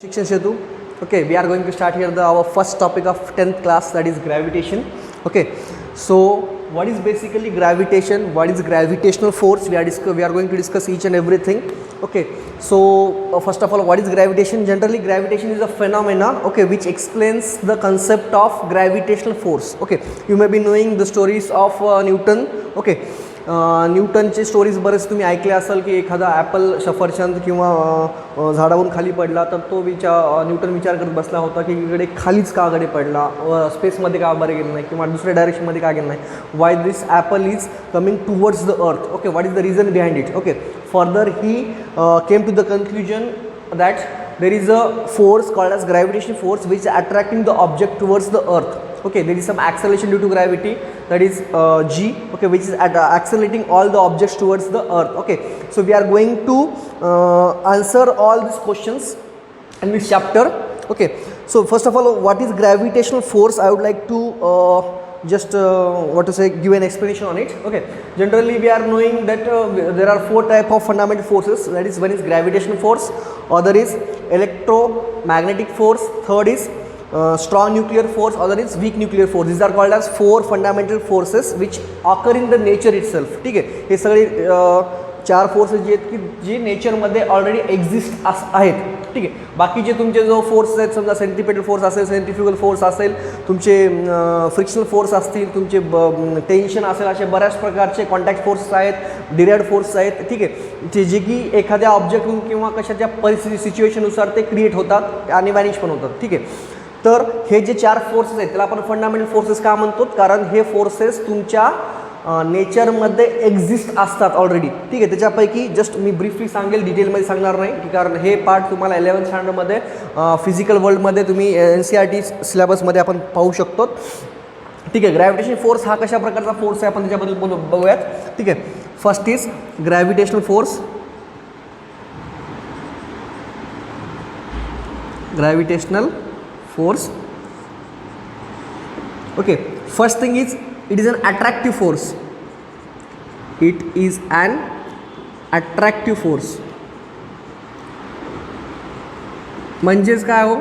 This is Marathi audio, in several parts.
Shikshan Setu. Okay, we are going to start here our first topic of 10th class, that is gravitation. Okay, so what is basically gravitation? What is gravitational force? We are going to discuss each and everything. Okay, so first of all, what is gravitation? Generally, gravitation is a phenomena, okay, which explains the concept of gravitational force. Okay, you may be knowing the stories of Newton. Okay, न्यूटनचे स्टोरीज बरेच तुम्ही ऐकले असाल की एखादा ॲपल सफरचंद किंवा झाडावरून खाली पडला तर तो न्यूटन विचार करत बसला होता की इकडे खालीच का गडे पडला, स्पेसमध्ये का बरे गेलं नाही किंवा दुसऱ्या डायरेक्शनमध्ये का गेलं नाही, why this apple is coming towards the earth. Okay, what is the reason behind it. Okay, further he came to the conclusion that there is a force called as gravitational force which is attracting the object towards the earth. Okay, there is some acceleration due to gravity, that is g, okay, which is accelerating all the objects towards the earth. Okay, so we are going to answer all these questions in this chapter. Okay, so first of all, what is gravitational force? I would like to give an explanation on it. Okay, generally we are knowing that there are four type of fundamental forces, that is, one is gravitational force, other is electromagnetic force, third is strong nuclear force, other is weak nuclear force. These are called as four fundamental forces which occur in the nature itself. ठीक आहे, हे सगळे चार फोर्सेस जे आहेत की जे नेचरमध्ये ऑलरेडी एक्झिस्ट आहेत. ठीक आहे, बाकीचे तुमचे जो फोर्स आहेत, समजा सेंट्रिपेटल फोर्स असेल, सेंट्रिफ्युगल फोर्स असेल, तुमचे फ्रिक्शनल फोर्स असतील, तुमचे टेन्शन असेल, असे बऱ्याच प्रकारचे कॉन्टॅक्ट फोर्स आहेत, डिराइव्ड फोर्स आहेत. ठीक आहे, ते जे की एखाद्या ऑब्जेक्टहून किंवा कशाच्या परिस्थिती सिच्युएशननुसार ते क्रिएट होतात आणि व्हॅनिश पण होतात. ठीक आहे, तर हे जे चार फोर्सेस आहेत त्याला आपण फंडामेंटल फोर्सेस का म्हणतो, कारण हे फोर्सेस तुमच्या नेचरमध्ये एक्झिस्ट असतात ऑलरेडी. ठीक आहे, त्याच्यापैकी जस्ट मी ब्रीफली सांगेल, डिटेलमध्ये सांगणार नाही की कारण हे पार्ट तुम्हाला 11th स्टँडर्डमध्ये फिजिकल वर्ल्डमध्ये तुम्ही NCERT सिलेबसमध्ये आपण पाहू शकतो. ठीक आहे, ग्रॅव्हिटेशन फोर्स हा कशा प्रकारचा फोर्स आहे आपण त्याच्याबद्दल बघूयात. ठीक आहे, first is gravitational force. Gravitational force. Okay, first thing is it is an attractive force. It is an attractive force. म्हणजेच काय हो,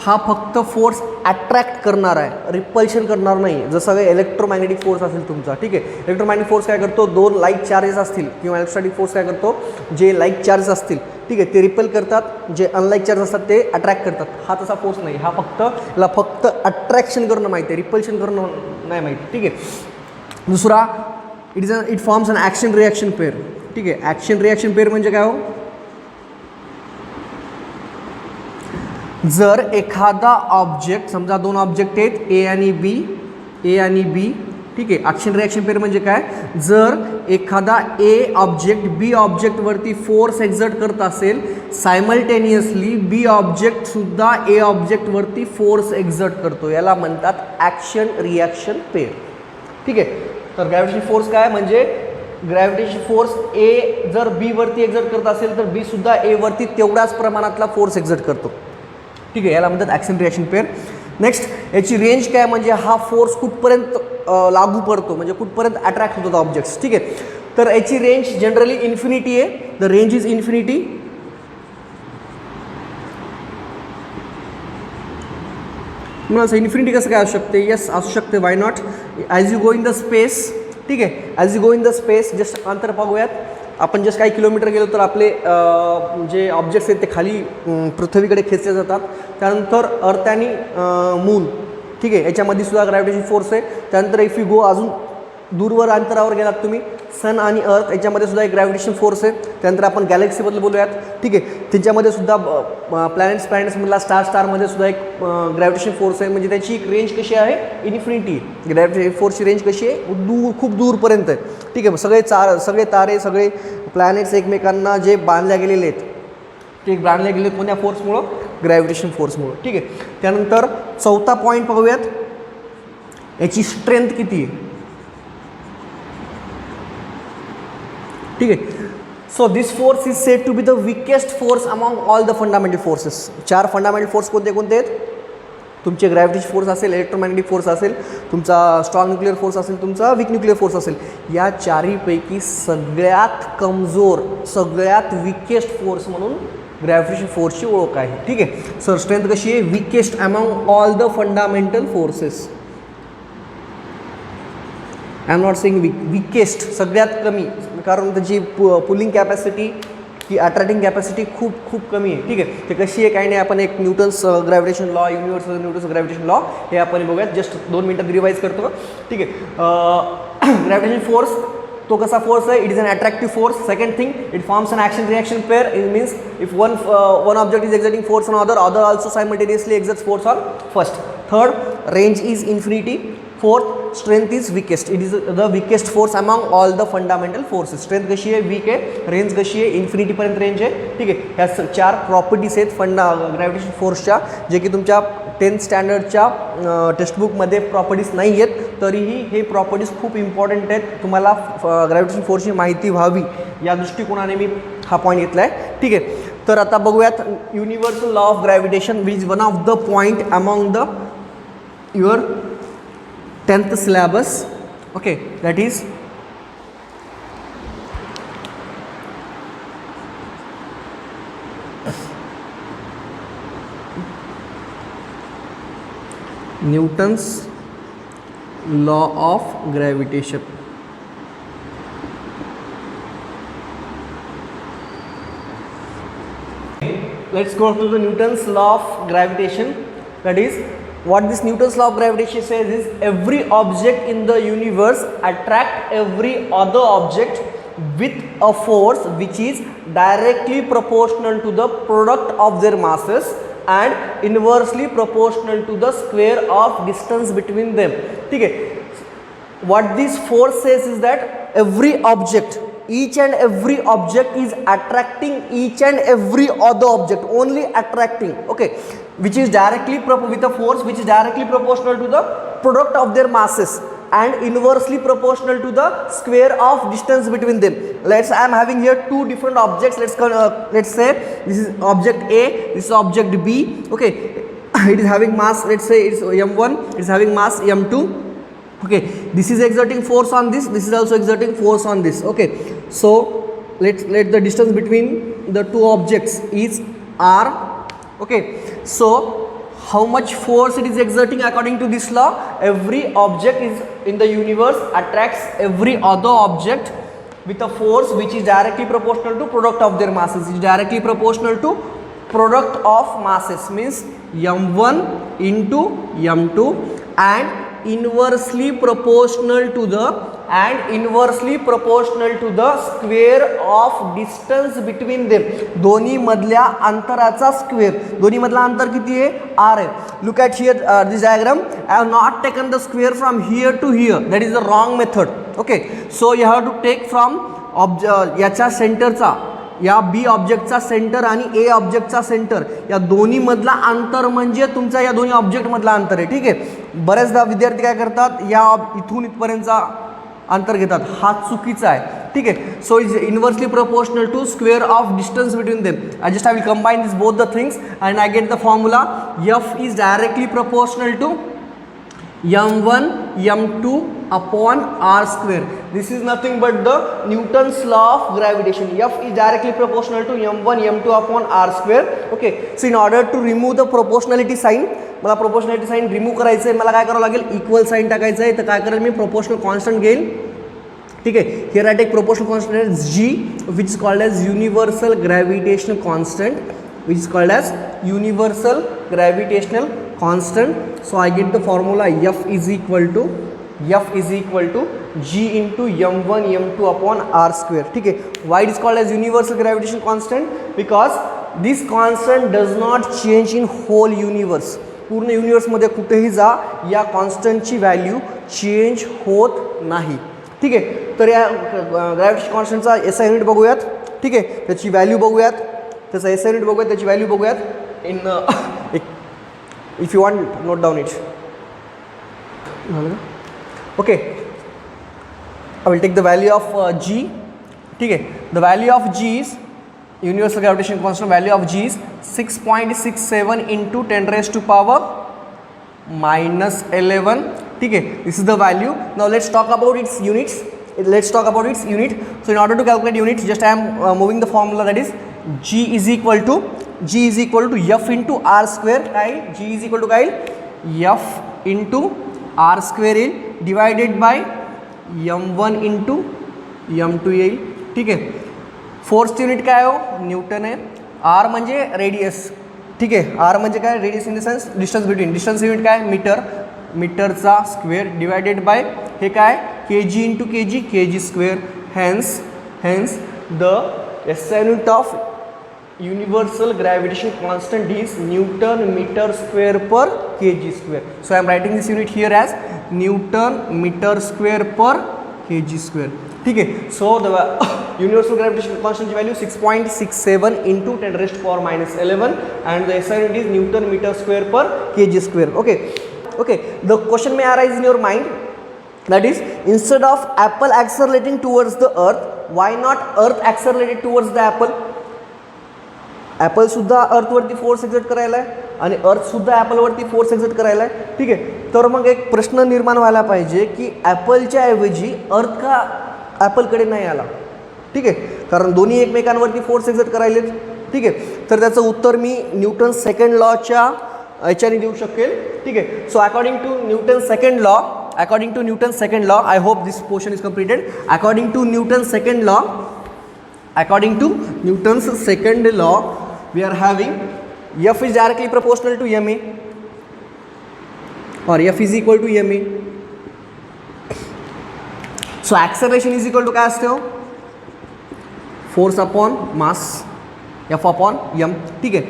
हा फक्त फोर्स अट्रॅक्ट करणार आहे, रिपल्शन करणार नाही. जसं काही इलेक्ट्रोमॅग्नेटिक फोर्स असेल तुमचा. ठीक आहे, इलेक्ट्रोमॅग्नेटिक फोर्स काय करतो, दोन लाईक चार्जेस असतील किंवा इलेक्ट्रोस्टॅटिक फोर्स काय करतो, जे लाईक चार्जेस असतील, ठीक आहे, ते रिपेल करतात, जे अनलाईक चार्ज असतात ते अट्रॅक्ट करतात. हा तसा फोर्स नाही, हा फक्त अट्रॅक्शन करणं माहिती आहे, रिपल्शन करणं नाही माहिती. ठीक आहे, दुसरा it forms an action reaction pair. ठीक आहे, ॲक्शन रिॲक्शन पेअर म्हणजे काय हो, जर एखादा ऑब्जेक्ट, समजा दोन ऑब्जेक्ट आहेत ए आणि बी. ठीक आहे, ॲक्शन रिॲक्शन पेअर म्हणजे काय, जर एखादा ए ऑब्जेक्ट बी ऑब्जेक्टवरती फोर्स एक्झर्ट करत असेल, सायमल्टेनियसली बी ऑब्जेक्टसुद्धा ए ऑब्जेक्टवरती फोर्स एक्झर्ट करतो, याला म्हणतात ॲक्शन रिॲक्शन पेअर. ठीक आहे, तर ग्रॅव्हिटेशन फोर्स काय म्हणजे ग्रॅव्हिटेशन फोर्स ए जर बी वरती एक्झर्ट करत असेल तर बी सुद्धा ए वरती तेवढ्याच प्रमाणातला फोर्स एक्झर्ट करतो. ठीक आहे, याला म्हणतात ॲक्शन रिॲक्शन पेअर. नेक्स्ट, याची रेंज काय म्हणजे हा फोर्स कुठपर्यंत लागू पडतो, म्हणजे कुठपर्यंत अट्रॅक्ट होतात ऑब्जेक्ट्स. ठीक आहे, तर याची रेंज जनरली इन्फिनिटी आहे. The range is infinity. मला असं इन्फिनिटी कसं काय असू शकते, येस असू शकते, why not. As you go in the space. ठीक आहे, as you go in the space, just अंतर पाहूयात. आपण जस्ट काही किलोमीटर गेलो तर आपले जे ऑब्जेक्ट्स आहेत ते खाली पृथ्वीकडे खेचले जातात. त्यानंतर अर्थ आणि मून. ठीक आहे, याच्यामध्ये सुद्धा ग्रॅव्हिटेशन फोर्स आहे. त्यानंतर इफ यू गो अजून दूरवर अंतरावर गेलात तुम्ही, सन आणि अर्थ, याच्यामध्ये सुद्धा एक ग्रॅव्हिटेशन फोर्स आहे. त्यानंतर आपण गॅलेक्सीबद्दल बोलूयात. ठीक आहे, त्यांच्यामध्ये सुद्धा प्लॅनेट्समधला स्टारमध्ये सुद्धा एक ग्रॅव्हिटेशन फोर्स आहे. म्हणजे त्याची एक रेंज कशी आहे, इन्फिनिटी. ग्रॅव्हिटेशन फोर्सची रेंज कशी आहे, खूप दूरपर्यंत आहे. ठीक आहे, सगळे तारे, सगळे प्लॅनेट्स एकमेकांना जे बांधल्या गेलेले आहेत ते बांधले गेले कोणत्या फोर्समुळं, ग्रॅव्हिटेशन फोर्समुळं. ठीक आहे, त्यानंतर चौथा पॉईंट पाहूयात, याची स्ट्रेंथ किती आहे. ठीक आहे, so this force is said to be the weakest force among all the fundamental forces. चार फंडामेंटल फोर्स कोणते आहेत, तुमचे ग्रॅव्हिटेशन फोर्स असेल, इलेक्ट्रोमॅग्नेटिक फोर्स असेल, तुमचा स्ट्रॉंग न्यूक्लिअर फोर्स असेल, तुमचा वीक न्यूक्लिअर फोर्स असेल. या चारीपैकी सगळ्यात कमजोर, सगळ्यात विकेस्ट फोर्स म्हणून ग्रॅव्हिटेशन फोर्सची ओळख आहे. ठीक आहे सर. स्ट्रेंथ कशी आहे? Weakest among all the fundamental forces. I am not saying weakest, सगळ्यात कमी, कारण त्याची पुलिंग कॅपॅसिटी की अट्रॅक्टिंग कॅपॅसिटी खूप खूप कमी आहे. ठीक आहे. ते कशी आहे काही नाही, आपण एक Newton's gravitation law, universal Newton's gravitation law हे आपण बघूयात. जस्ट 2 मिनिटात रिवाईज करतो. ठीक आहे. ग्रॅव्हिटेशन फोर्स तो कसा फोर्स आहे? It is an attractive force. Second thing, it forms an action reaction pair. It means if one object is exerting force on other also simultaneously exerts force on first. Third, range is infinity. Fourth, strength is weakest. It is the weakest force among all the fundamental forces. Strength कशी आहे? वीक आहे. रेंज कशी आहे? इन्फिनिटीपर्यंत रेंज आहे. ठीक आहे. ह्या 4 प्रॉपर्टीज आहेत ग्रॅव्हिटेशन फोर्सच्या, जे की तुमच्या 10th स्टँडर्डच्या टेक्स्टबुकमध्ये प्रॉपर्टीज नाही आहेत. तरीही हे प्रॉपर्टीज खूप इम्पॉर्टंट आहेत. तुम्हाला ग्रॅव्हिटेशन फोर्सची माहिती व्हावी या दृष्टिकोनाने मी हा पॉईंट घेतला आहे. ठीक आहे. तर आता बघूयात universal law of gravitation, which is one of the point among the your 10th syllabus. Okay, that is Newton's law of gravitation. Let's go to the Newton's law of gravitation. That is, what this Newton's law of gravitation says is every object in the universe attract every other object with a force which is directly proportional to the product of their masses and inversely proportional to the square of distance between them. ठीक है. What this force says is that every object, each and every object is attracting each and every other object, only attracting. Okay, which is directly with a force which is directly proportional to the product of their masses and inversely proportional to the square of distance between them. I am having here 2 different objects. Let's say this is object A, this is object B. Okay, it is having mass, let's say it's m1, it is having mass m2. Okay, this is exerting force on this is also exerting force on this. Okay, so let the distance between the 2 objects is r. Okay, so how much force it is exerting according to this law? Every object is in the universe attracts every other object with a force which is directly proportional to product of their masses. It is directly proportional to product of masses, means m1 into m2 and inversely proportional to the square of distance between them. दोन्ही मधल्या अंतराचा स्क्वेअर. दोन्ही मधला अंतर किती आहे? r आहे. Look at here this diagram. I have not taken the square from here to here. That is the wrong method. Okay, so you have to take from याच्या सेंटरचा, या बी ऑब्जेक्टचा सेंटर आणि ए ऑब्जेक्टचा सेंटर या दोन्ही मधला अंतर म्हणजे तुमचा या दोन्ही ऑब्जेक्ट मधला अंतर आहे. ठीक आहे. बऱ्याचदा विद्यार्थी काय करतात, या इथून इथपर्यंतचा अंतर घेतात. हा चुकीचा आहे. ठीक आहे. So is inversely proportional to square of distance between them. I will combine this both the things and I get the formula. F is directly proportional to m1 m2 upon r square. This is nothing but the Newton's law of gravitation. F is directly proportional to m1 m2 upon r square. Okay, so in order to remove the proportionality sign, मला proportionality sign remove करायचं आहे, मला काय करावं लागेल, इक्वल साइन टाकायचं आहे. तर काय करेल मी, प्रोपोर्शनल कॉन्स्टंट घेईल. ठीक आहे. Here I take proportional constant g which is called as universal gravitational constant, which is called as universal gravitational constant. So I get the formula F is equal to g into m1 m2 upon r square. ठीक है. Why it is called as universal gravitation constant? Because this constant does not change in whole universe. पूर्ण युनिवर्समध्ये कुठेही जा, या कॉन्स्टंटची व्हॅल्यू चेंज होत नाही. ठीक आहे. तर या ग्रॅव्हिटेशन कॉन्स्टंटचा SI युनिट बघूयात. ठीक आहे. त्याची व्हॅल्यू बघूयात, त्याचा SI युनिट बघूयात, त्याची व्हॅल्यू बघूयात. In if you want, note down it. Okay, I will take the value of g. ठीक है. The value of g is universal gravitation constant. Value of g is 6.67 into 10 raised to power minus 11. ठीक है. This is the value. Now let's talk about its units. So in order to calculate units, just I am moving the formula, that is G is equal to F into R square काय G is equal to काय F into R square येईल divided by M1 into M2 येईल. ठीक आहे. फोर्सची युनिट काय हो न्यूटन आहे. R म्हणजे रेडियस. ठीक आहे. R म्हणजे काय radius in the sense distance between. Distance unit काय मीटर. मीटरचा स्क्वेअर डिवायडेड बाय हे काय kg into kg square. hence the SI unit of universal gravitation constant is Newton meter square per kg square. So I am writing this unit here as Newton meter square per kg square. ठीक है. So the universal gravitation constant value 6.67 into 10 raised to power minus 11 and the SI unit is Newton meter square per kg square. Okay. The question may arise in your mind, that is instead of apple accelerating towards the earth, why not earth accelerated towards the apple? Apple सुद्धा अर्थवरती फोर्स एक्झर्ट करायला आहे आणि अर्थसुद्धा ॲपलवरती फोर्स एक्झर्ट करायला आहे. ठीक आहे. तर मग एक प्रश्न निर्माण व्हायला पाहिजे की ॲपलच्या ऐवजी अर्थ का ॲपलकडे नाही आला. ठीक आहे. कारण दोन्ही एकमेकांवरती फोर्स एक्झर्ट करायलेत. ठीक आहे. तर त्याचं उत्तर मी न्यूटन सेकंड लॉच्या याच्याने देऊ शकेल. ठीक आहे. So according to Newton second law I hope this portion is completed. According to Newton's second law, we are having F is directly proportional to ma or F is equal to ma. So acceleration is equal to काय असते हो force upon mass F upon m. ठीक आहे.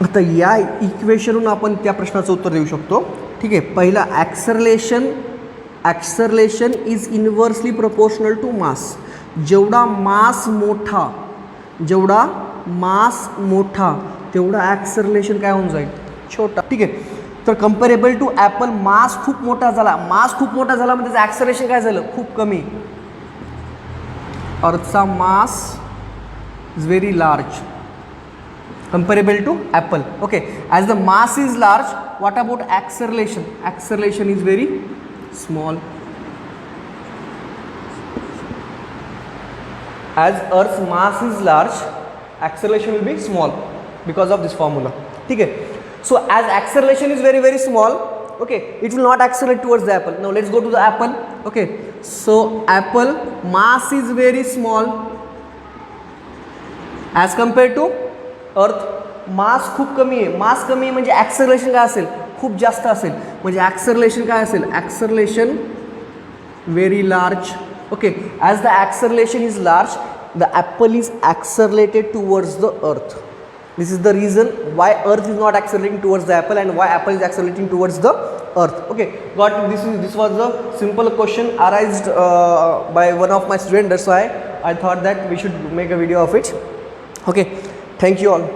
आता या इक्वेशनवरून आपण त्या प्रश्नाचं उत्तर देऊ शकतो. ठीक आहे. पहिला acceleration is inversely proportional to mass. जेवढा मास मोठा तेवढा ॲक्सरलेशन काय होऊन जाईल छोटा. ठीक आहे. तर कम्पेरेबल टू ॲपल मास खूप मोठा झाला म्हणजे त्याचं ॲक्सलरेशन काय झालं खूप कमी. अर्थचा mass is very large comparable to apple. Okay, as the mass is large, what about acceleration? Acceleration is very small. As earth's mass is large, acceleration will be small because of this formula. ठीक है. So as acceleration is very very small, okay, it will not accelerate towards the apple. Now let's go to the apple. Okay, so apple mass is very small as compared to अर्थ. मास खूप कमी आहे. मास कमी आहे म्हणजे ॲक्सलरेशन काय असेल खूप जास्त असेल. म्हणजे ॲक्सलरेशन काय असेल acceleration very large. Okay. As the acceleration is large the apple is accelerated towards the earth. This is the reason why earth is not accelerating towards the apple and why apple is accelerating towards the earth. Okay. Got this was the simple question arised by one of my student. That's why I thought that we should make a video of it. Okay, thank you all.